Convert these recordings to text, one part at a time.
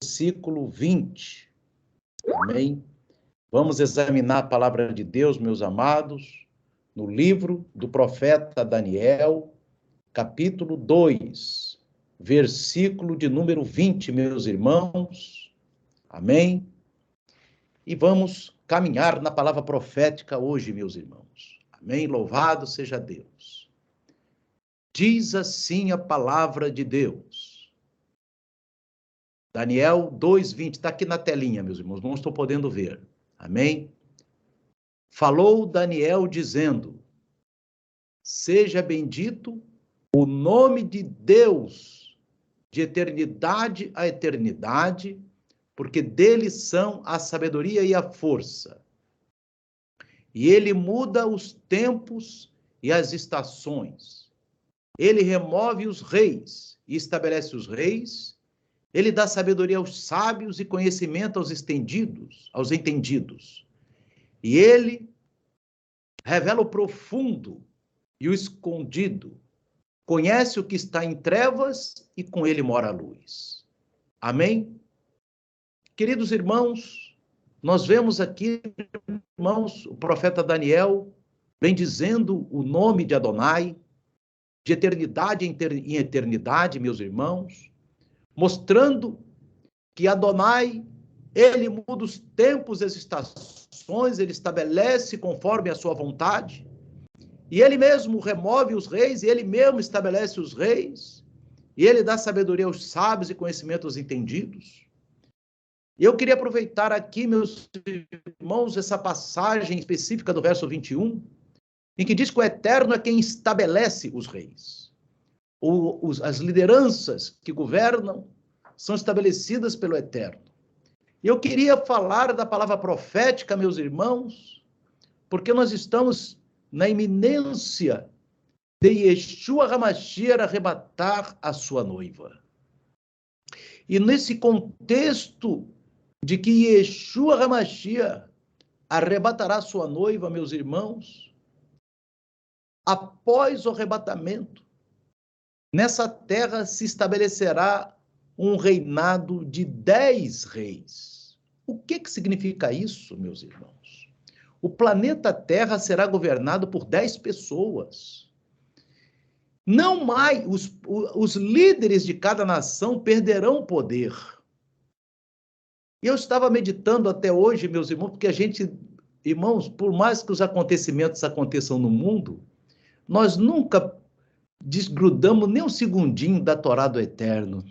versículo 20. Amém? Vamos examinar a palavra de Deus, meus amados, no livro do profeta Daniel, capítulo 2, versículo de número 20, meus irmãos. Amém? E vamos caminhar na palavra profética hoje, meus irmãos. Amém? Louvado seja Deus. Diz assim a palavra de Deus. Daniel 2:20, está aqui na telinha, meus irmãos, não estou podendo ver. Amém? Falou Daniel dizendo: seja bendito o nome de Deus, de eternidade a eternidade, porque dele são a sabedoria e a força. E ele muda os tempos e as estações. Ele remove os reis e estabelece os reis. Ele dá sabedoria aos sábios e conhecimento aos entendidos. E ele revela o profundo e o escondido. Conhece o que está em trevas e com ele mora a luz. Amém? Queridos irmãos, nós vemos aqui, irmãos, o profeta Daniel vem dizendo o nome de Adonai, de eternidade em eternidade, meus irmãos, mostrando que Adonai, ele muda os tempos e as estações, ele estabelece conforme a sua vontade, e ele mesmo remove os reis, e ele mesmo estabelece os reis, e ele dá sabedoria aos sábios e conhecimento aos entendidos. Eu queria aproveitar aqui, meus irmãos, essa passagem específica do verso 21, em que diz que o Eterno é quem estabelece os reis. As lideranças que governam são estabelecidas pelo Eterno. Eu queria falar da palavra profética, meus irmãos, porque nós estamos na iminência de Yeshua HaMashiach arrebatar a sua noiva. E nesse contexto de que Yeshua HaMashiach arrebatará a sua noiva, meus irmãos, após o arrebatamento, nessa terra se estabelecerá um reinado de 10 reis. O que significa isso, meus irmãos? O planeta Terra será governado por 10 pessoas. Não mais, os líderes de cada nação perderão o poder. Eu estava meditando até hoje, meus irmãos, porque irmãos, por mais que os acontecimentos aconteçam no mundo, nós nunca desgrudamos nem um segundinho da Torá do Eterno.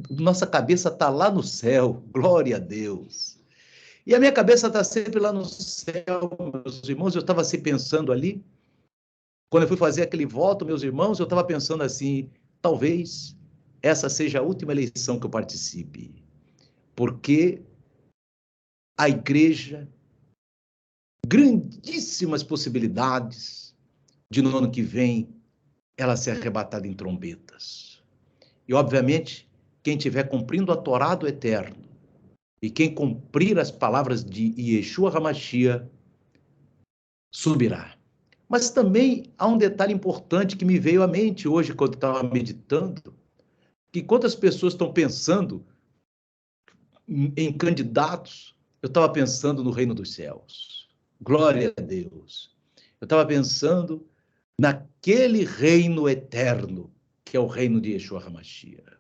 Nossa cabeça está lá no céu, glória a Deus. E a minha cabeça está sempre lá no céu, meus irmãos. Eu estava assim pensando ali, quando eu fui fazer aquele voto, meus irmãos, eu estava pensando assim, talvez essa seja a última eleição que eu participe, porque a igreja, grandíssimas possibilidades de no ano que vem ela ser arrebatada em trombetas. E, obviamente, quem estiver cumprindo a Torá do Eterno e quem cumprir as palavras de Yeshua HaMashiach subirá. Mas também há um detalhe importante que me veio à mente hoje, quando eu estava meditando, que quantas pessoas estão pensando em candidatos, eu estava pensando no reino dos céus. Glória a Deus. Eu estava pensando naquele reino eterno, que é o reino de Yeshua HaMashiach.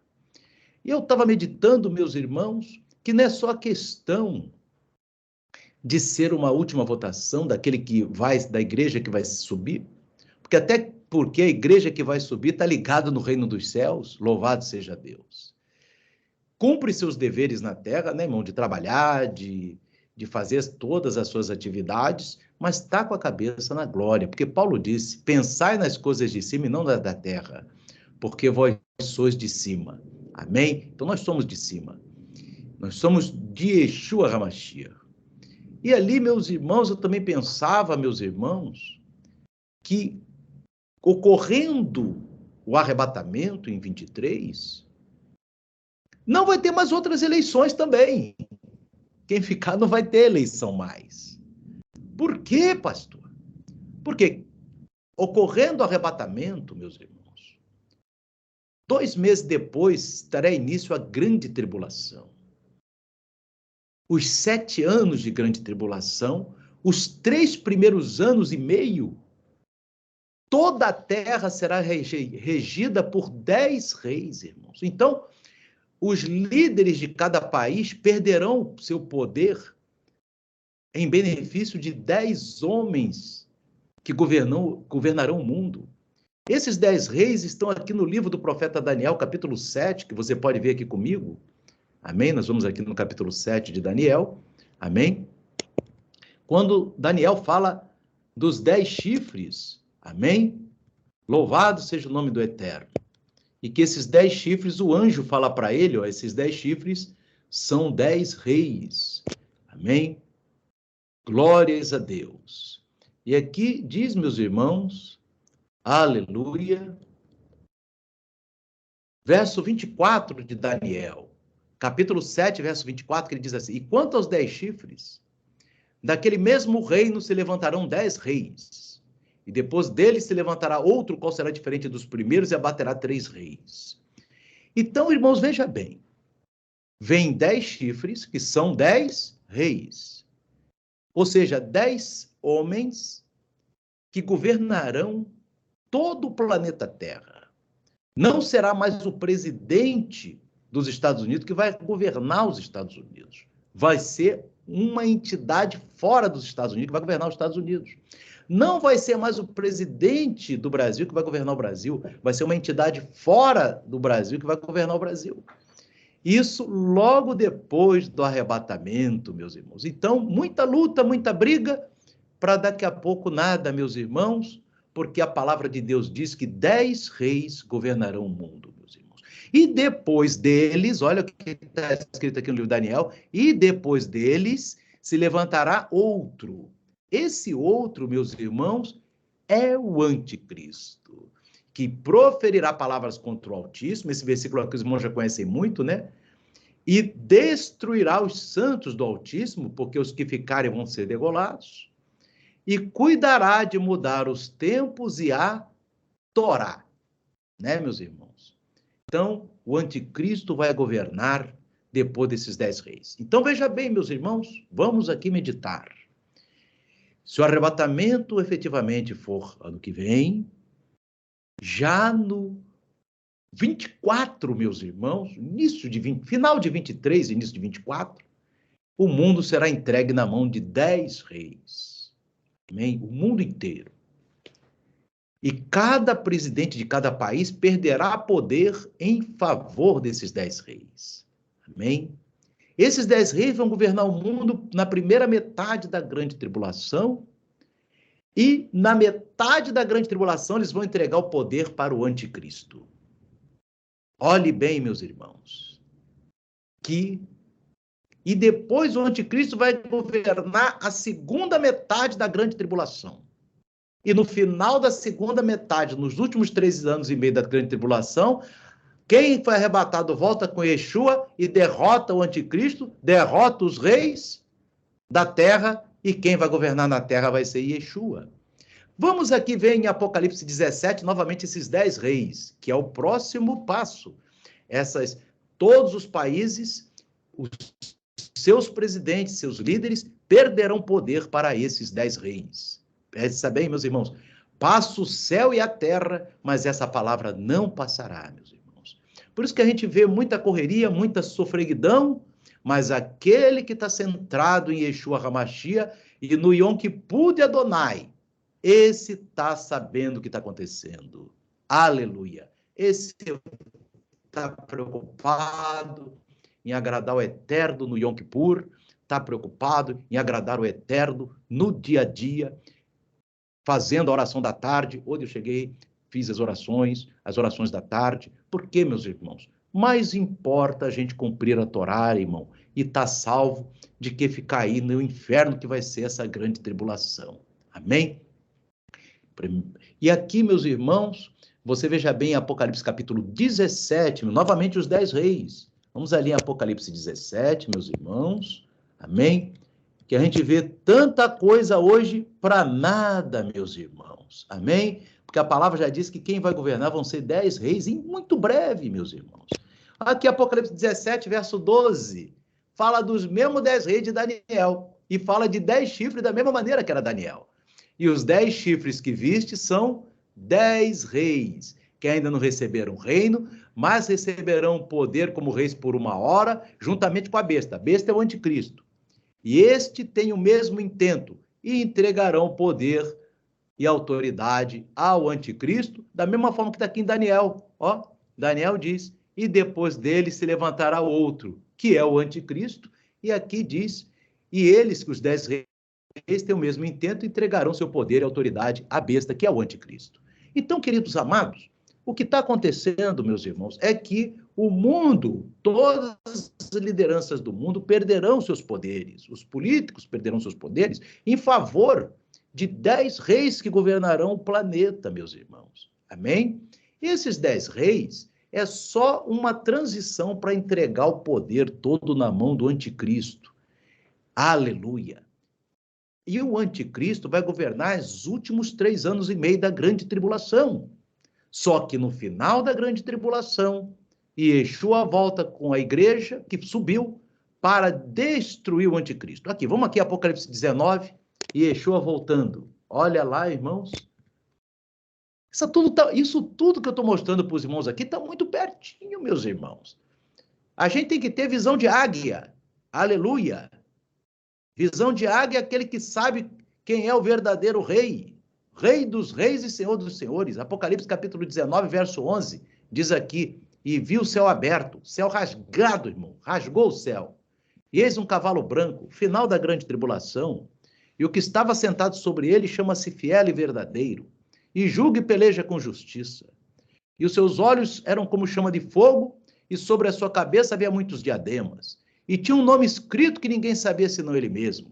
E eu estava meditando, meus irmãos, que não é só a questão de ser uma última votação da igreja que vai subir, porque a igreja que vai subir está ligada no reino dos céus, louvado seja Deus. Cumpre seus deveres na terra, né, irmão, de trabalhar, de fazer todas as suas atividades, mas está com a cabeça na glória, porque Paulo disse, pensai nas coisas de cima e não da terra, porque vós sois de cima. Amém? Então nós somos de cima. Nós somos de Yeshua HaMashiach. E ali, meus irmãos, eu também pensava, meus irmãos, que ocorrendo o arrebatamento em 23, não vai ter mais outras eleições também. Quem ficar não vai ter eleição mais. Por quê, pastor? Porque ocorrendo o arrebatamento, meus irmãos, 2 meses depois terá início a grande tribulação. os 7 anos de grande tribulação, os 3 primeiros anos e meio, toda a terra será regida por 10 reis, irmãos. Então, os líderes de cada país perderão seu poder em benefício de 10 homens que governarão o mundo. Esses 10 reis estão aqui no livro do profeta Daniel, capítulo 7, que você pode ver aqui comigo. Amém? Nós vamos aqui no capítulo 7 de Daniel. Amém? Quando Daniel fala dos 10 chifres. Amém? Louvado seja o nome do Eterno. E que esses 10 chifres, o anjo fala para ele, ó, esses 10 chifres são 10 reis. Amém? Glórias a Deus. E aqui diz, meus irmãos, aleluia, verso 24 de Daniel, capítulo 7, verso 24, que ele diz assim: e quanto aos 10 chifres, daquele mesmo reino se levantarão 10 reis, e depois dele se levantará outro, qual será diferente dos primeiros, e abaterá 3 reis. Então, irmãos, veja bem, vem 10 chifres, que são 10 reis, ou seja, 10 homens que governarão todo o planeta Terra. Não será mais o presidente dos Estados Unidos que vai governar os Estados Unidos. Vai ser uma entidade fora dos Estados Unidos que vai governar os Estados Unidos. Não vai ser mais o presidente do Brasil que vai governar o Brasil. Vai ser uma entidade fora do Brasil que vai governar o Brasil. Isso logo depois do arrebatamento, meus irmãos. Então, muita luta, muita briga, para daqui a pouco nada, meus irmãos, porque a palavra de Deus diz que 10 reis governarão o mundo, meus irmãos. E depois deles, olha o que está escrito aqui no livro de Daniel, e depois deles se levantará outro. Esse outro, meus irmãos, é o anticristo, que proferirá palavras contra o Altíssimo. Esse versículo aqui os irmãos já conhecem muito, né? E destruirá os santos do Altíssimo, porque os que ficarem vão ser degolados, e cuidará de mudar os tempos e a Torá, né, meus irmãos? Então, o anticristo vai governar depois desses 10 reis. Então, veja bem, meus irmãos, vamos aqui meditar. Se o arrebatamento efetivamente for ano que vem, já no 24, meus irmãos, final de 23, início de 24, o mundo será entregue na mão de 10 reis. Amém? O mundo inteiro. E cada presidente de cada país perderá poder em favor desses 10 reis. Amém? Esses 10 reis vão governar o mundo na primeira metade da grande tribulação, e na metade da grande tribulação eles vão entregar o poder para o anticristo. Olhe bem, meus irmãos, e depois o anticristo vai governar a segunda metade da grande tribulação. E no final da segunda metade, nos últimos 3 anos e meio da grande tribulação, quem foi arrebatado volta com Yeshua e derrota o anticristo, derrota os reis da terra, e quem vai governar na terra vai ser Yeshua. Vamos aqui ver em Apocalipse 17, novamente, esses 10 reis, que é o próximo passo. Todos os países, os seus presidentes, seus líderes, perderão poder para esses 10 reis. Pensa bem, meus irmãos, passa o céu e a terra, mas essa palavra não passará, meus irmãos. Por isso que a gente vê muita correria, muita sofreguidão, mas aquele que está centrado em Yeshua HaMashiach e no Yom Kippur de Adonai, esse está sabendo o que está acontecendo. Aleluia. Esse está preocupado em agradar o Eterno no Yom Kippur, está preocupado em agradar o Eterno no dia a dia, fazendo a oração da tarde. Hoje eu cheguei, fiz as orações da tarde. Por quê, meus irmãos? Mais importa a gente cumprir a Torá, irmão, e estar salvo de que ficar aí no inferno que vai ser essa grande tribulação. Amém? E aqui, meus irmãos, você veja bem em Apocalipse capítulo 17, novamente os 10 reis. Vamos ali em Apocalipse 17, meus irmãos. Amém? Que a gente vê tanta coisa hoje para nada, meus irmãos. Amém? Porque a palavra já diz que quem vai governar vão ser 10 reis em muito breve, meus irmãos. Aqui Apocalipse 17, verso 12. fala dos mesmos 10 reis de Daniel. E fala de 10 chifres da mesma maneira que era Daniel. E os 10 chifres que viste são 10 reis, que ainda não receberam reino, mas receberão poder como reis por 1 hora, juntamente com a besta. A besta é o anticristo. E este tem o mesmo intento, e entregarão poder e autoridade ao anticristo, da mesma forma que está aqui em Daniel. Ó, Daniel diz, e depois dele se levantará outro, que é o anticristo, e aqui diz, e eles, os 10 reis, têm o mesmo intento, entregarão seu poder e autoridade à besta, que é o anticristo. Então, queridos amados, o que está acontecendo, meus irmãos, é que o mundo, todas as lideranças do mundo perderão seus poderes, os políticos perderão seus poderes em favor de 10 reis que governarão o planeta, meus irmãos. Amém? E esses 10 reis é só uma transição para entregar o poder todo na mão do anticristo. Aleluia! E o anticristo vai governar os últimos 3 anos e meio da grande tribulação. Só que no final da grande tribulação, Yeshua volta com a igreja que subiu para destruir o anticristo. Vamos aqui, Apocalipse 19, Yeshua voltando. Olha lá, irmãos. Isso tudo que eu estou mostrando para os irmãos aqui está muito pertinho, meus irmãos. A gente tem que ter visão de águia. Aleluia! Visão de águia é aquele que sabe quem é o verdadeiro rei. Rei dos reis e Senhor dos senhores. Apocalipse capítulo 19, verso 11, diz aqui, e viu o céu aberto, céu rasgado, irmão, rasgou o céu. E eis um cavalo branco, final da grande tribulação, e o que estava sentado sobre ele chama-se fiel e verdadeiro, e julga e peleja com justiça. E os seus olhos eram como chama de fogo, e sobre a sua cabeça havia muitos diademas, e tinha um nome escrito que ninguém sabia senão ele mesmo.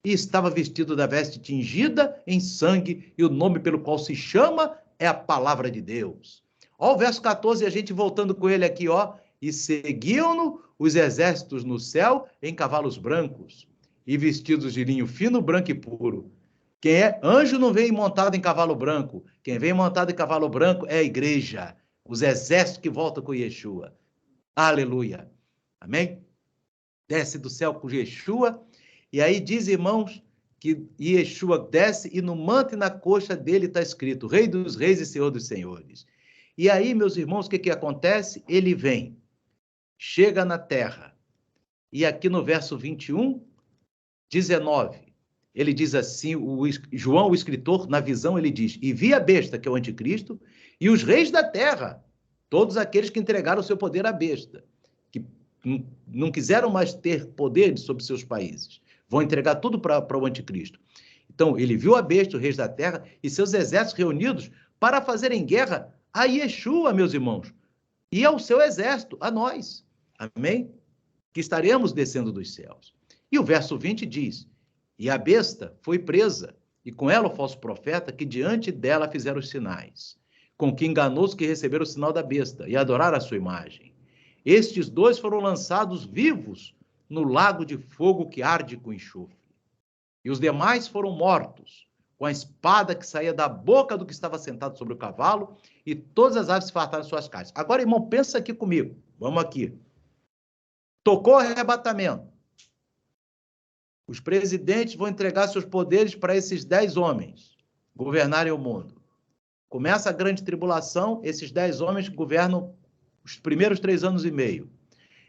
E estava vestido da veste tingida em sangue, e o nome pelo qual se chama é a palavra de Deus. Ó, o verso 14, a gente voltando com ele aqui, ó. E seguiam-no os exércitos no céu em cavalos brancos, e vestidos de linho fino, branco e puro. Quem é anjo não vem montado em cavalo branco. Quem vem montado em cavalo branco é a igreja, os exércitos que voltam com Yeshua. Aleluia. Amém? Desce do céu com Yeshua. E aí diz, irmãos, que Yeshua desce e no manto e na coxa dele está escrito Rei dos reis e Senhor dos senhores. E aí, meus irmãos, o que acontece? Ele vem, chega na terra. E aqui no verso 21, 19, ele diz assim, João, o escritor, na visão, ele diz, e vi a besta, que é o anticristo, e os reis da terra, todos aqueles que entregaram o seu poder à besta, que não quiseram mais ter poder sobre seus países. Vão entregar tudo para o anticristo. Então, ele viu a besta, os reis da terra, e seus exércitos reunidos para fazerem guerra a Yeshua, meus irmãos, e ao seu exército, a nós. Amém? Que estaremos descendo dos céus. E o verso 20 diz, e a besta foi presa, e com ela o falso profeta, que diante dela fizeram os sinais, com que enganou os que receberam o sinal da besta, e adoraram a sua imagem. Estes 2 foram lançados vivos no lago de fogo que arde com enxofre. E os demais foram mortos, com a espada que saía da boca do que estava sentado sobre o cavalo, e todas as aves se fartaram suas carnes. Agora, irmão, pensa aqui comigo. Vamos aqui. Tocou o arrebatamento. Os presidentes vão entregar seus poderes para esses 10 homens governarem o mundo. Começa a grande tribulação, esses 10 homens governam os primeiros 3 anos e meio.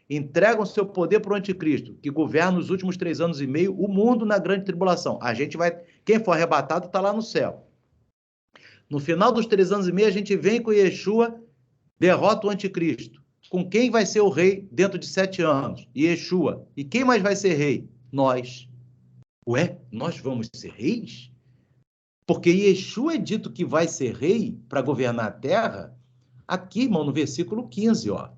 Entregam seu poder para o anticristo, que governa os últimos 3 anos e meio o mundo na grande tribulação. A gente vai, quem for arrebatado está lá no céu. No final dos 3 anos e meio, a gente vem com Yeshua, derrota o anticristo. Com quem vai ser o rei dentro de 7 anos? Yeshua. E quem mais vai ser rei? Nós. Ué, nós vamos ser reis? Porque Yeshua é dito que vai ser rei para governar a terra, aqui, irmão, no versículo 15, ó.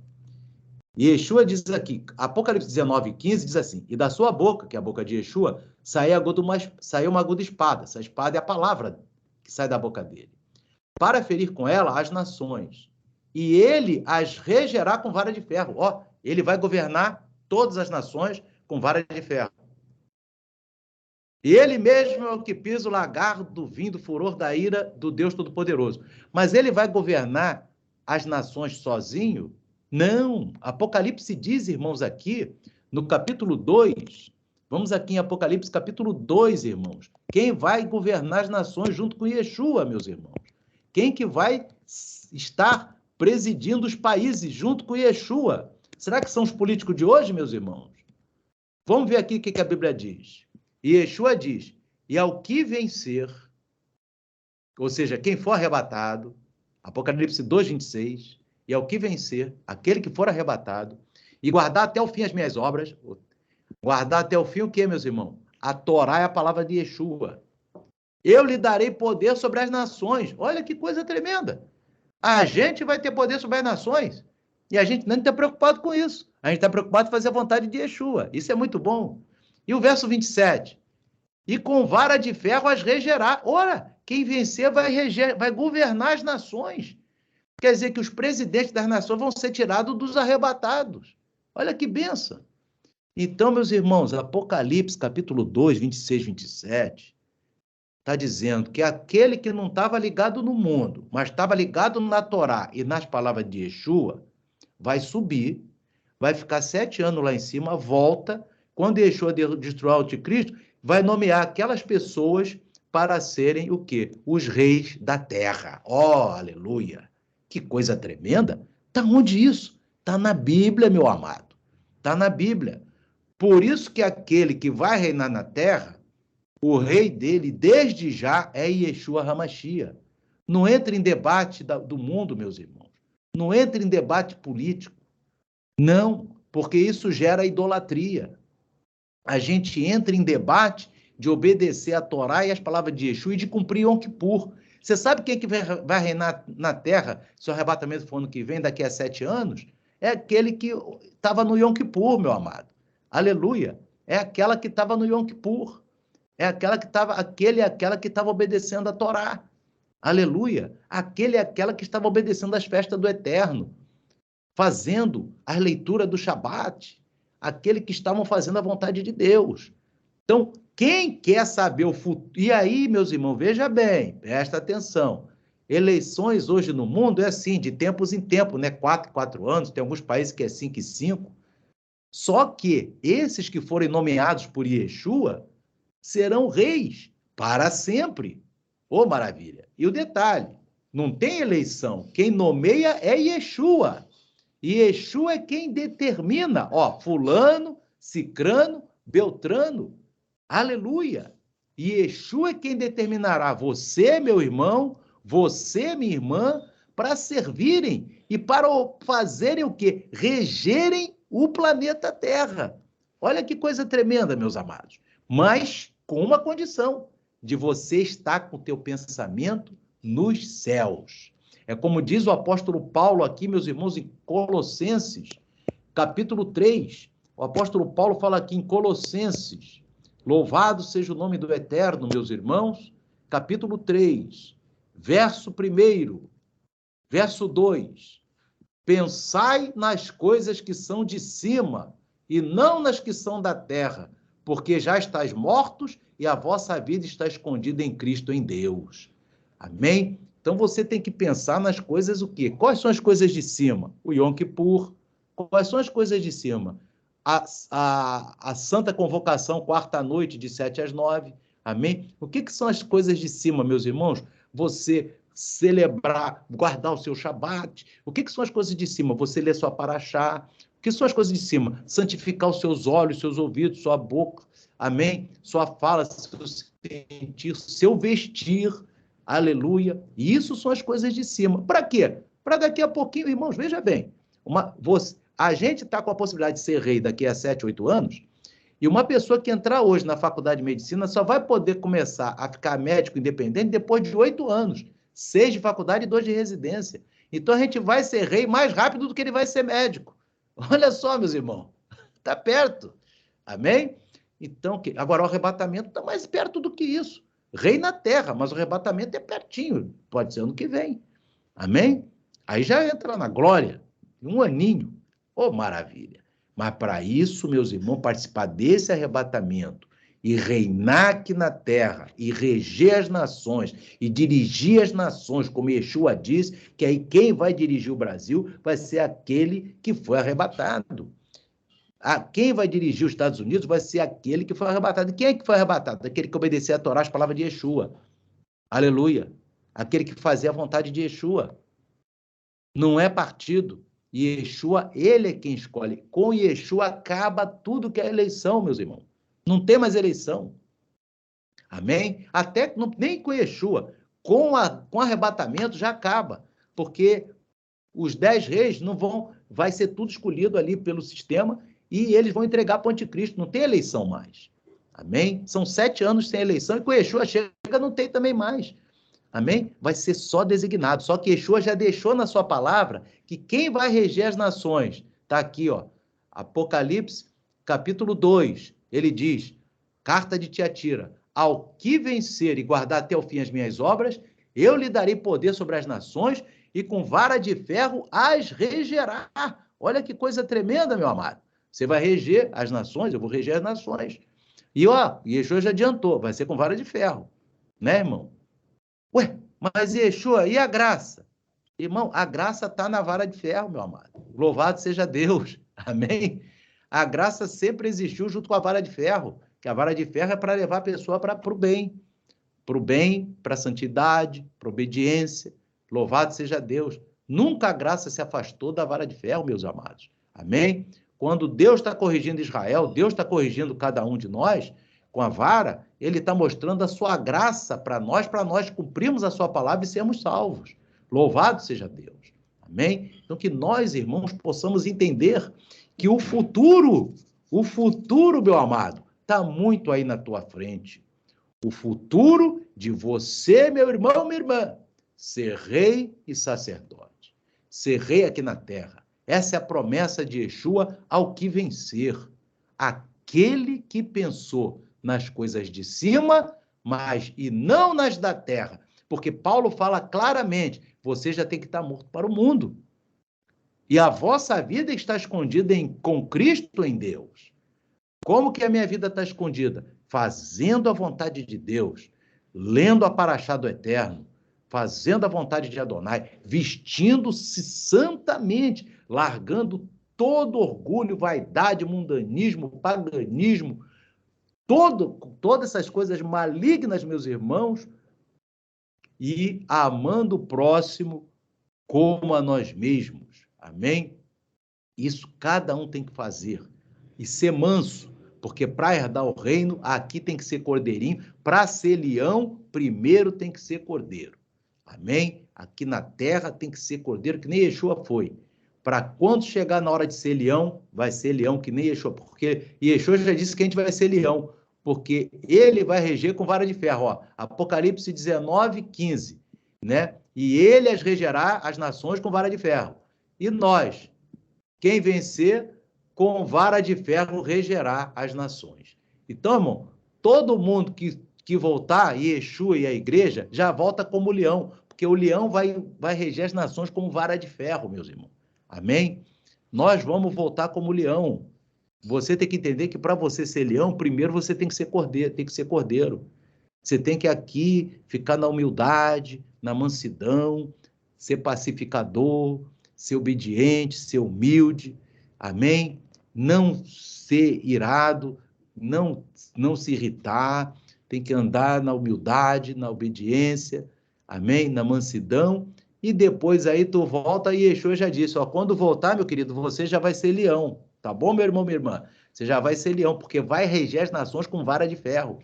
Yeshua diz aqui, Apocalipse 19, 15, diz assim, e da sua boca, que é a boca de Yeshua, saiu uma aguda espada. Essa espada é a palavra que sai da boca dele. Para ferir com ela as nações. E ele as regerá com vara de ferro. Ó, ele vai governar todas as nações com vara de ferro. E ele mesmo é o que pisa o lagar do vinho, do furor da ira do Deus Todo-Poderoso. Mas ele vai governar as nações sozinho? Não. Apocalipse diz, irmãos, aqui, no capítulo 2, vamos aqui em Apocalipse, capítulo 2, irmãos. Quem vai governar as nações junto com Yeshua, meus irmãos? Quem que vai estar presidindo os países junto com Yeshua? Será que são os políticos de hoje, meus irmãos? Vamos ver aqui o que a Bíblia diz. Yeshua diz, e ao que vencer, ou seja, quem for arrebatado, Apocalipse 2, 26, e ao que vencer, aquele que for arrebatado, e guardar até o fim as minhas obras, guardar até o fim o quê, meus irmãos? A Torá é a palavra de Yeshua. Eu lhe darei poder sobre as nações. Olha que coisa tremenda. A gente vai ter poder sobre as nações. E a gente nem está preocupado com isso. A gente está preocupado em fazer a vontade de Yeshua. Isso é muito bom. E o verso 27. E com vara de ferro as regerá. Ora, quem vencer vai governar as nações. Quer dizer que os presidentes das nações vão ser tirados dos arrebatados. Olha que benção. Então, meus irmãos, Apocalipse, capítulo 2, 26, 27, está dizendo que aquele que não estava ligado no mundo, mas estava ligado na Torá e nas palavras de Yeshua, vai subir, vai ficar 7 anos lá em cima, volta, quando Yeshua destruir o anticristo, vai nomear aquelas pessoas para serem o quê? Os reis da terra. Oh, aleluia! Que coisa tremenda! Está onde isso? Está na Bíblia, meu amado. Está na Bíblia. Por isso que aquele que vai reinar na terra, o rei dele, desde já, é Yeshua HaMashiach. Não entre em debate do mundo, meus irmãos. Não entre em debate político. Não, porque isso gera idolatria. A gente entra em debate de obedecer a Torá e as palavras de Yeshua e de cumprir Yom Kippur. Você sabe quem que vai reinar na terra, se o arrebatamento for ano que vem, daqui a 7 anos? É aquele que estava no Yom Kippur, meu amado. Aleluia. É aquela que estava no Yom Kippur. É aquela que estava, aquele e aquela que estava obedecendo a Torá. Aleluia. Aquele e aquela que estava obedecendo às festas do Eterno, fazendo a leitura do Shabat, aquele que estavam fazendo a vontade de Deus. Então, quem quer saber o futuro... E aí, meus irmãos, veja bem, presta atenção. Eleições hoje no mundo é assim, de tempos em tempos, né? 4 em 4 anos, tem alguns países que é 5 em 5. Só que esses que forem nomeados por Yeshua serão reis para sempre. Ô, maravilha! E o detalhe, não tem eleição. Quem nomeia é Yeshua. E Yeshua é quem determina, ó, fulano, cicrano, beltrano. Aleluia! E Yeshua é quem determinará você, meu irmão, você, minha irmã, para servirem e para fazerem o quê? Regerem o planeta Terra. Olha que coisa tremenda, meus amados. Mas com uma condição, de você estar com o teu pensamento nos céus. É como diz o apóstolo Paulo aqui, meus irmãos, em Colossenses, capítulo 3. O apóstolo Paulo fala aqui em Colossenses, louvado seja o nome do Eterno, meus irmãos, capítulo 3, verso 1, verso 2. Pensai nas coisas que são de cima e não nas que são da terra, porque já estáis mortos e a vossa vida está escondida em Cristo, em Deus. Amém? Então você tem que pensar nas coisas o quê? Quais são as coisas de cima? O Yom Kippur. Quais são as coisas de cima? A Santa Convocação, quarta noite, de 7 às 9. Amém? O que são as coisas de cima, meus irmãos? Você celebrar, guardar o seu Shabat. O que são as coisas de cima? Você ler sua paraxá. O que são as coisas de cima? Santificar os seus olhos, seus ouvidos, sua boca. Amém? Sua fala, seu sentir, seu vestir. Aleluia. E isso são as coisas de cima. Para quê? Para daqui a pouquinho, irmãos, veja bem. A gente está com a possibilidade de ser rei daqui a 7, 8 anos, e uma pessoa que entrar hoje na faculdade de medicina só vai poder começar a ficar médico independente depois de 8 anos. 6 de faculdade e 2 de residência. Então a gente vai ser rei mais rápido do que ele vai ser médico. Olha só, meus irmãos. Está perto. Amém? Então, agora o arrebatamento está mais perto do que isso. Rei na terra, mas o arrebatamento é pertinho. Pode ser ano que vem. Amém? Aí já entra na glória. Um aninho. Oh, maravilha. Mas para isso, meus irmãos, participar desse arrebatamento e reinar aqui na terra, e reger as nações, e dirigir as nações, como Yeshua diz, que aí quem vai dirigir o Brasil vai ser aquele que foi arrebatado. Quem vai dirigir os Estados Unidos vai ser aquele que foi arrebatado. E quem é que foi arrebatado? Aquele que obedecia a Torá, as palavras de Yeshua. Aleluia. Aquele que fazia a vontade de Yeshua. Não é partido. Yeshua, ele é quem escolhe. Com Yeshua acaba tudo que é eleição, meus irmãos. Não tem mais eleição. Amém? Até nem com Yeshua. Com arrebatamento já acaba. Porque os 10 reis não vão... Vai ser tudo escolhido ali pelo sistema e eles vão entregar para o anticristo. Não tem eleição mais. Amém? São 7 anos sem eleição e com Yeshua chega, não tem também mais. Amém? Vai ser só designado. Só que Yeshua já deixou na sua palavra que quem vai reger as nações, está aqui, ó, Apocalipse, capítulo 2, ele diz, carta de Tiatira, ao que vencer e guardar até o fim as minhas obras, eu lhe darei poder sobre as nações e com vara de ferro as regerá. Olha que coisa tremenda, meu amado. Você vai reger as nações, eu vou reger as nações. E, ó, Yeshua já adiantou, vai ser com vara de ferro. Né, irmão? Ué, mas Yeshua, e a graça? Irmão, a graça está na vara de ferro, meu amado. Louvado seja Deus. Amém? A graça sempre existiu junto com a vara de ferro, que a vara de ferro é para levar a pessoa para o bem, para a santidade, para a obediência. Louvado seja Deus. Nunca a graça se afastou da vara de ferro, meus amados. Amém? Quando Deus está corrigindo Israel, Deus está corrigindo cada um de nós, com a vara, ele está mostrando a sua graça para nós cumprirmos a sua palavra e sermos salvos. Louvado seja Deus. Amém? Então, que nós, irmãos, possamos entender que o futuro, meu amado, está muito aí na tua frente. O futuro de você, meu irmão, minha irmã, ser rei e sacerdote. Ser rei aqui na terra. Essa é a promessa de Yeshua ao que vencer. Aquele que pensou nas coisas de cima, mas e não nas da terra. Porque Paulo fala claramente, você já tem que estar morto para o mundo. E a vossa vida está escondida com Cristo em Deus. Como que a minha vida está escondida? Fazendo a vontade de Deus, lendo a Paraxá do Eterno, fazendo a vontade de Adonai, vestindo-se santamente, largando todo orgulho, vaidade, mundanismo, paganismo, todas essas coisas malignas, meus irmãos, e amando o próximo como a nós mesmos. Amém? Isso cada um tem que fazer. E ser manso, porque para herdar o reino, aqui tem que ser cordeirinho. Para ser leão, primeiro tem que ser cordeiro. Amém? Aqui na terra tem que ser cordeiro, que nem Yeshua foi. Para quando chegar na hora de ser leão, vai ser leão que nem Yeshua. Porque Yeshua já disse que a gente vai ser leão. Porque ele vai reger com vara de ferro. Ó, Apocalipse 19, 15. Né? E ele as regerá as nações com vara de ferro. E nós, quem vencer, com vara de ferro regerá as nações. Então, irmão, todo mundo que voltar, Yeshua e a igreja, já volta como leão, porque o leão vai reger as nações como vara de ferro, meus irmãos. Amém? Nós vamos voltar como leão. Você tem que entender que para você ser leão, primeiro você tem que ser cordeiro, Você tem que aqui ficar na humildade, na mansidão, ser pacificador, ser obediente, ser humilde. Amém? Não ser irado, não se irritar, tem que andar na humildade, na obediência, amém? Na mansidão, e depois aí tu volta e Yeshua já disse, ó, quando voltar, meu querido, você já vai ser leão, tá bom, meu irmão, minha irmã? Você já vai ser leão, porque vai reger as nações com vara de ferro.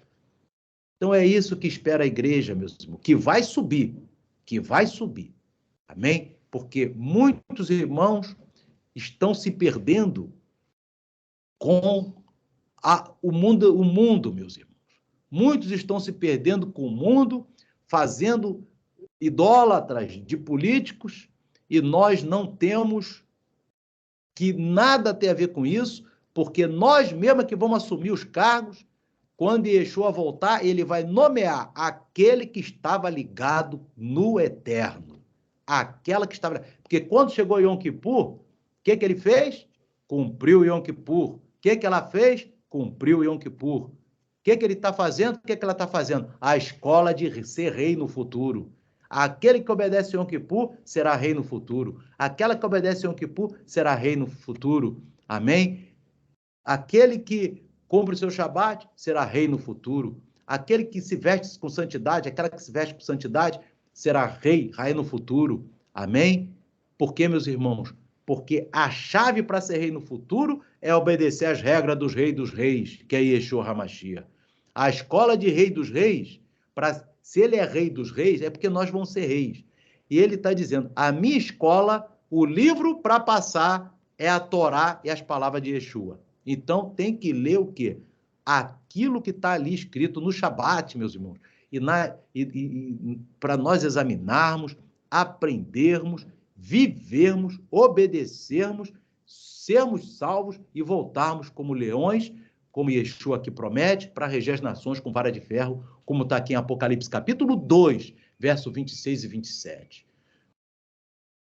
Então é isso que espera a igreja, meus irmãos, que vai subir, amém? Porque muitos irmãos estão se perdendo com o mundo, meus irmãos. Muitos estão se perdendo com o mundo, fazendo idólatras de políticos, e nós não temos que nada ter a ver com isso, porque nós mesmos que vamos assumir os cargos. Quando Yeshua voltar, ele vai nomear aquele que estava ligado no eterno. Aquela que estava... Porque quando chegou Yom Kippur, o que ele fez? Cumpriu Yom Kippur. O que ela fez? Cumpriu Yom Kippur. O que ele está fazendo? O que ela está fazendo? A escola de ser rei no futuro. Aquele que obedece Yom Kippur será rei no futuro. Aquela que obedece Yom Kippur será rei no futuro. Amém? Aquele que cumpre o seu Shabat será rei no futuro. Aquele que se veste com santidade, aquela que se veste com santidade, será rei, rainha no futuro. Amém? Por quê, meus irmãos? Porque a chave para ser rei no futuro é obedecer às regras dos reis, que é Yeshua HaMashiach. A escola de rei dos reis, se ele é rei dos reis, é porque nós vamos ser reis. E ele está dizendo, a minha escola, o livro para passar é a Torá e as palavras de Yeshua. Então, tem que ler o quê? Aquilo que está ali escrito no Shabat, meus irmãos. E para nós examinarmos, aprendermos, vivermos, obedecermos, sermos salvos e voltarmos como leões, como Yeshua aqui promete, para reger as nações com vara de ferro, como está aqui em Apocalipse capítulo 2, verso 26 e 27.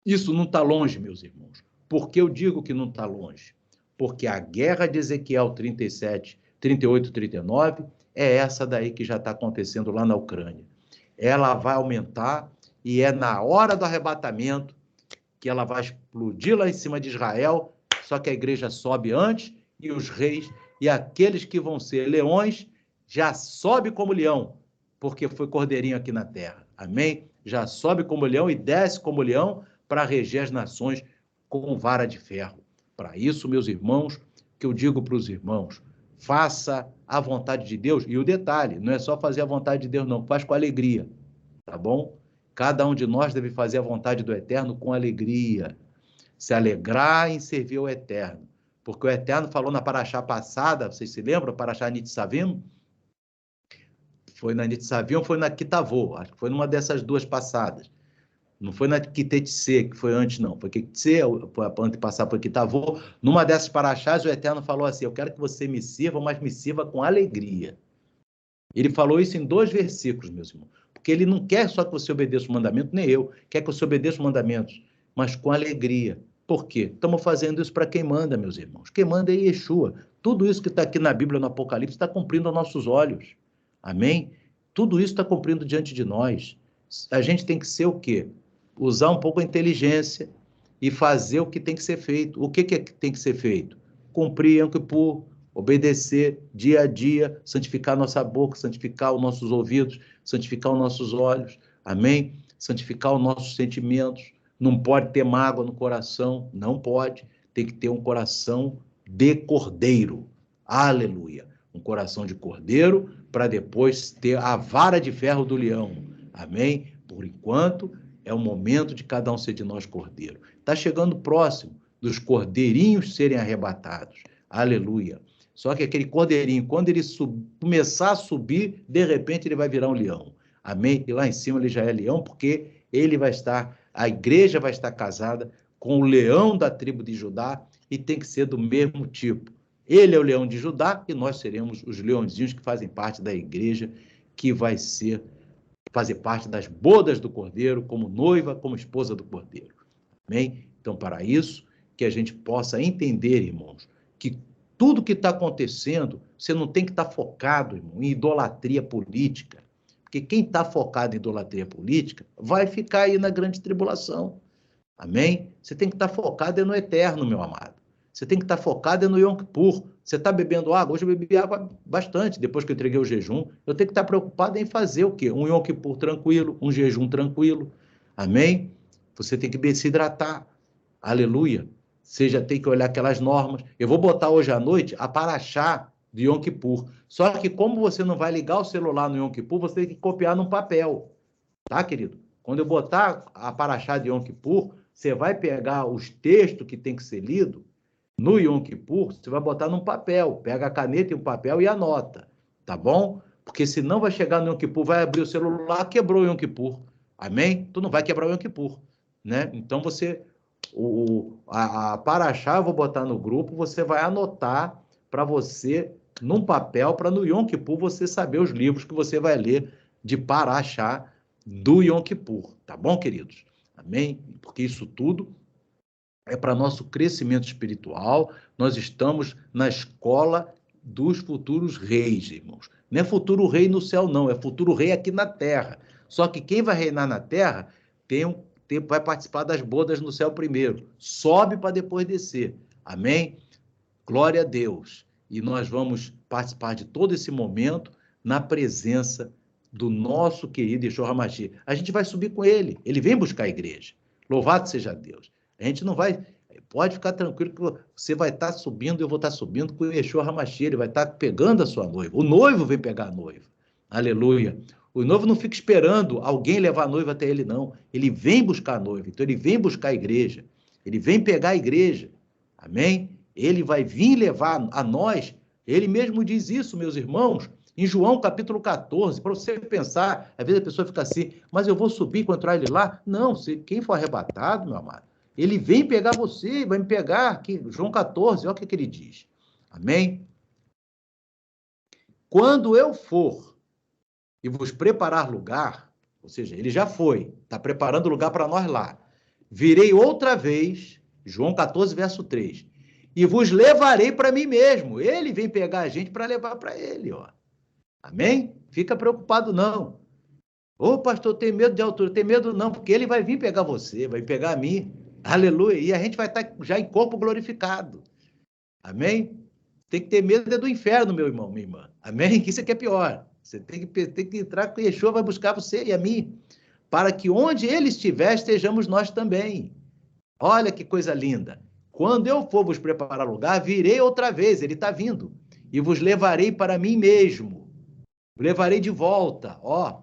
Isso não está longe, meus irmãos. Por que eu digo que não está longe? Porque a guerra de Ezequiel 37, 38, 39 é essa daí que já está acontecendo lá na Ucrânia. Ela vai aumentar e é na hora do arrebatamento que ela vai explodir lá em cima de Israel, só que a igreja sobe antes e os reis e aqueles que vão ser leões já sobe como leão, porque foi cordeirinho aqui na terra. Amém? Já sobe como leão e desce como leão para reger as nações com vara de ferro. Para isso, meus irmãos, que eu digo para os irmãos, faça a vontade de Deus. E o detalhe, não é só fazer a vontade de Deus, não, faz com alegria, tá bom? Cada um de nós deve fazer a vontade do Eterno com alegria, se alegrar em servir ao Eterno. Porque o Eterno falou na paraxá passada, vocês se lembram? Paraxá Nitzavim? Foi na Nitzavim ou foi na Kitavô? Acho que foi numa dessas duas passadas. Não foi na Kitetse, que foi antes, não. Foi Kitetse, antes de passar foi Kitavô. Numa dessas paraxás, o Eterno falou assim, eu quero que você me sirva, mas me sirva com alegria. Ele falou isso em 2 versículos, meus irmãos. Porque ele não quer só que você obedeça o mandamento, nem eu. Quer que você obedeça os mandamentos, mas com alegria. Por quê? Estamos fazendo isso para quem manda, meus irmãos. Quem manda é Yeshua. Tudo isso que está aqui na Bíblia, no Apocalipse, está cumprindo aos nossos olhos. Amém? Tudo isso está cumprindo diante de nós. A gente tem que ser o quê? Usar um pouco a inteligência e fazer o que tem que ser feito. O que tem que ser feito? Cumprir Yom Kippur, obedecer dia a dia, santificar nossa boca, santificar os nossos ouvidos, santificar os nossos olhos, amém? Santificar os nossos sentimentos. Não pode ter mágoa no coração, não pode. Tem que ter um coração de cordeiro, aleluia. Um coração de cordeiro para depois ter a vara de ferro do leão, amém? Por enquanto, é o momento de cada um ser de nós cordeiro. Está chegando próximo dos cordeirinhos serem arrebatados, aleluia. Só que aquele cordeirinho, quando ele começar a subir, de repente ele vai virar um leão. Amém? E lá em cima ele já é leão, porque ele vai estar, a igreja vai estar casada com o leão da tribo de Judá e tem que ser do mesmo tipo. Ele é o leão de Judá e nós seremos os leõezinhos que fazem parte da igreja, que vai fazer parte das bodas do Cordeiro, como noiva, como esposa do Cordeiro. Amém? Então, para isso, que a gente possa entender, irmãos, que tudo que está acontecendo, você não tem que estar focado, irmão, em idolatria política. Porque quem está focado em idolatria política vai ficar aí na grande tribulação. Amém? Você tem que estar focado no eterno, meu amado. Você tem que estar focado no Yom Kippur. Você está bebendo água? Hoje eu bebi água bastante, depois que eu entreguei o jejum. Eu tenho que estar preocupado em fazer o quê? Um Yom Kippur tranquilo, um jejum tranquilo. Amém? Você tem que se hidratar. Aleluia. Você já tem que olhar aquelas normas. Eu vou botar hoje à noite a paraxá de Yom Kippur. Só que como você não vai ligar o celular no Yom Kippur, você tem que copiar num papel. Tá, querido? Quando eu botar a paraxá de Yom Kippur, você vai pegar os textos que tem que ser lido no Yom Kippur, você vai botar num papel. Pega a caneta e o papel e anota. Tá bom? Porque senão vai chegar no Yom Kippur, vai abrir o celular, quebrou o Yom Kippur. Amém? Tu não vai quebrar o Yom Kippur. Né? Então você... a paraxá eu vou botar no grupo, você vai anotar para você, num papel, para no Yom Kippur você saber os livros que você vai ler de paraxá do Yom Kippur, tá bom, queridos? Amém? Porque isso tudo é para nosso crescimento espiritual, nós estamos na escola dos futuros reis, irmãos. Não é futuro rei no céu, não, é futuro rei aqui na terra. Só que quem vai reinar na terra vai participar das bodas no céu primeiro. Sobe para depois descer. Amém? Glória a Deus. e nós vamos participar de todo esse momento na presença do nosso querido Yeshua HaMashiach. A gente vai subir com ele. Ele vem buscar a igreja. Louvado seja Deus. A gente não vai... Pode ficar tranquilo que você vai estar subindo, eu vou estar subindo com o Yeshua HaMashiach. Ele vai estar pegando a sua noiva. O noivo vem pegar a noiva. Aleluia. O noivo não fica esperando alguém levar a noiva até ele, não. Ele vem buscar a noiva. Então, ele vem buscar a igreja. Ele vem pegar a igreja. Amém? Ele vai vir levar a nós. Ele mesmo diz isso, meus irmãos, em João capítulo 14, para você pensar, às vezes a pessoa fica assim, mas eu vou subir e encontrar ele lá? Não, quem for arrebatado, meu amado, ele vem pegar você, vai me pegar aqui, João 14, olha o que ele diz. Amém? Quando eu for e vos preparar lugar, ou seja, ele já foi, está preparando lugar para nós lá, virei outra vez, João 14, verso 3, e vos levarei para mim mesmo. Ele vem pegar a gente para levar para ele, ó. Amém? Fica preocupado, não. Ô, pastor, tem medo de altura? Tem medo não, porque ele vai vir pegar você, vai pegar a mim. Aleluia. E a gente vai estar já em corpo glorificado. Amém? Tem que ter medo do inferno, meu irmão, minha irmã. Amém? Que isso aqui é pior. Você tem que entrar com Yeshua, vai buscar você e a mim, para que onde ele estiver, estejamos nós também. Olha que coisa linda. Quando eu for vos preparar lugar, virei outra vez, ele está vindo, e vos levarei para mim mesmo. Levarei de volta, ó.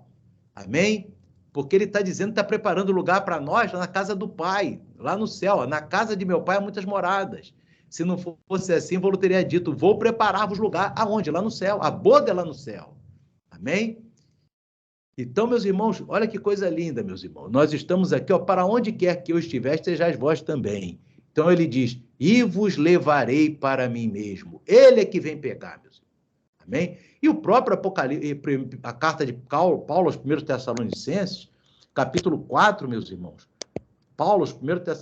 Amém? Porque ele está dizendo que está preparando lugar para nós na casa do Pai, lá no céu. Na casa de meu Pai há muitas moradas. Se não fosse assim, eu teria dito, vou preparar-vos lugar. Aonde? Lá no céu. A boda é lá no céu. Amém? Então, meus irmãos, olha que coisa linda, meus irmãos. Nós estamos aqui, ó, para onde quer que eu estiver, estejais vós também. Então, ele diz, e vos levarei para mim mesmo. Ele é que vem pegar, meus irmãos. Amém? E o próprio Apocalipse, a carta de Paulo aos 1 Tessalonicenses, capítulo 4, meus irmãos.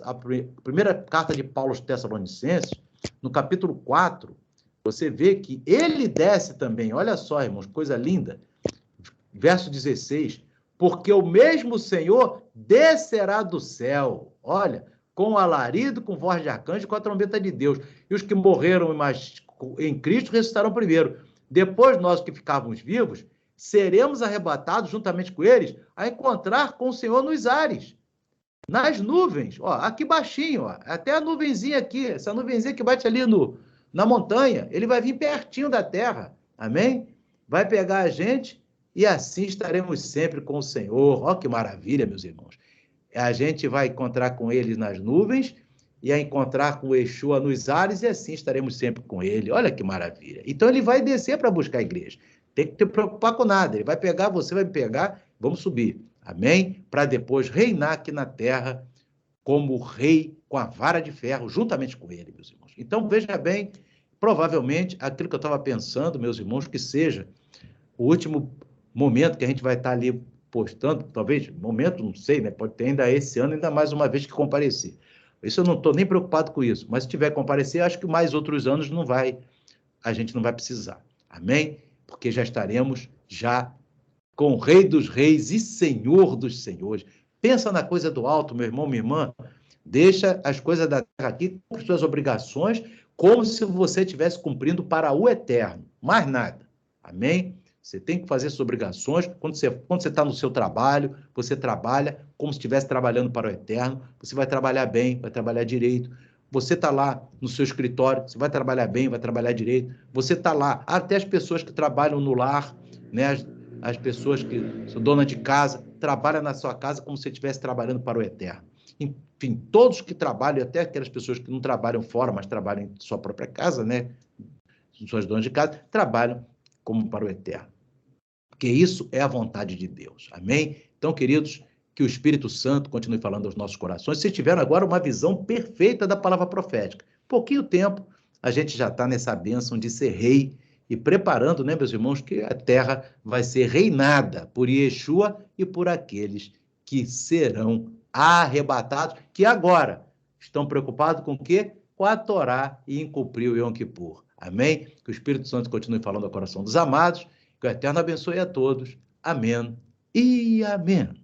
A primeira carta de Paulo aos Tessalonicenses, no capítulo 4, você vê que ele desce também. Olha só, irmãos, coisa linda. Verso 16, porque o mesmo Senhor descerá do céu, olha, com alarido, com voz de arcanjo, com a trombeta de Deus. E os que morreram em Cristo ressuscitarão primeiro. Depois, nós que ficávamos vivos, seremos arrebatados juntamente com eles a encontrar com o Senhor nos ares, nas nuvens. Ó, aqui baixinho, ó, até a nuvenzinha aqui, essa nuvenzinha que bate ali na montanha, ele vai vir pertinho da terra. Amém? Vai pegar a gente e assim estaremos sempre com o Senhor. Ó, que maravilha, meus irmãos. A gente vai encontrar com eles nas nuvens e a encontrar com o Yeshua nos ares, e assim estaremos sempre com ele. Olha que maravilha. Então, ele vai descer para buscar a igreja. Tem que te preocupar com nada. Ele vai pegar, você vai me pegar, vamos subir. Amém? Para depois reinar aqui na terra como rei com a vara de ferro, juntamente com ele, meus irmãos. Então, veja bem, provavelmente, aquilo que eu estava pensando, meus irmãos, que seja o último momento que a gente vai estar ali postando, talvez, momento, não sei, né? Pode ter ainda esse ano, ainda mais uma vez que comparecer. Isso eu não estou nem preocupado com isso, mas se tiver que comparecer, acho que mais outros anos a gente não vai precisar. Amém? Porque já estaremos já com o Rei dos Reis e Senhor dos Senhores. Pensa na coisa do alto, meu irmão, minha irmã. Deixa as coisas da terra aqui, cumpre suas obrigações, como se você estivesse cumprindo para o eterno. Mais nada. Amém? Você tem que fazer suas obrigações. Quando você está no seu trabalho, você trabalha como se estivesse trabalhando para o eterno. Você vai trabalhar bem, vai trabalhar direito. Você está lá no seu escritório, você vai trabalhar bem, vai trabalhar direito. Você está lá, até as pessoas que trabalham no lar, né? As pessoas que são donas de casa, trabalham na sua casa como se estivesse trabalhando para o eterno. Enfim, todos que trabalham, até aquelas pessoas que não trabalham fora, mas trabalham em sua própria casa, né? Suas donas de casa, trabalham como para o eterno. Porque isso é a vontade de Deus. Amém? Então, queridos, que o Espírito Santo continue falando aos nossos corações. Vocês tiveram agora uma visão perfeita da palavra profética. Pouquinho tempo, a gente já está nessa bênção de ser rei e preparando, né, meus irmãos, que a terra vai ser reinada por Yeshua e por aqueles que serão arrebatados, que agora estão preocupados com o quê? Com a Torá e em cumprir o Yom Kippur. Amém? Que o Espírito Santo continue falando ao coração dos amados. Que o Eterno abençoe a todos. Amém e amém.